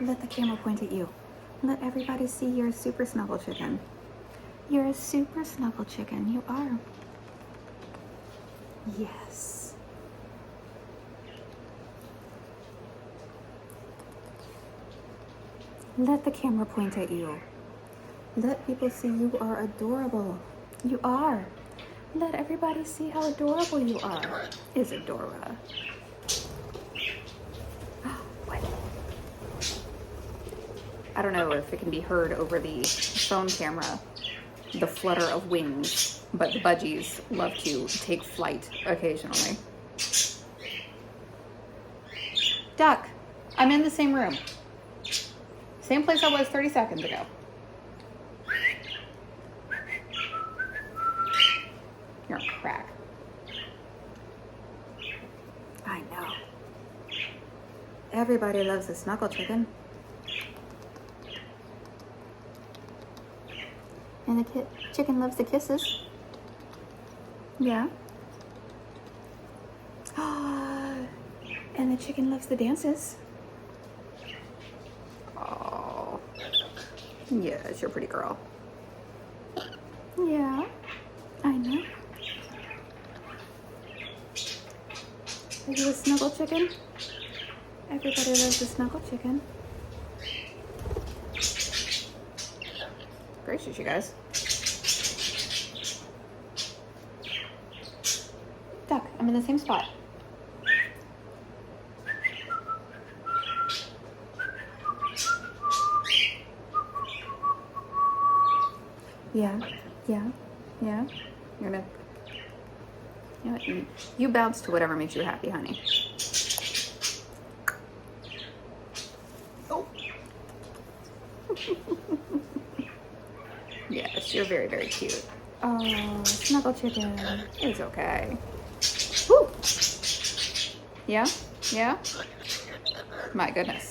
Let the camera point at you. Let everybody see you're a super snuggle chicken. You're a super snuggle chicken. You are. Yes. Let the camera point at you. Let people see you are adorable. You are. Let everybody see how adorable you are, Isadora. What? I don't know if it can be heard over the phone camera, the flutter of wings, but the budgies love to take flight occasionally. Duck, I'm in the same room. Same place I was 30 seconds ago. You're a crack. I know. Everybody loves a snuggle chicken. And the chicken loves the kisses. Yeah. And the chicken loves the dances. Oh. Yes, you're a pretty girl. Yeah, I know. Are you a snuggle chicken? Everybody loves a snuggle chicken. Gracious, you guys. Duck, I'm in the same spot. Yeah. You're gonna... You know what? You bounce to whatever makes you happy, honey. Oh. Yes, you're very, very cute. Oh, snuggle chicken. It's okay. Woo! Yeah? My goodness.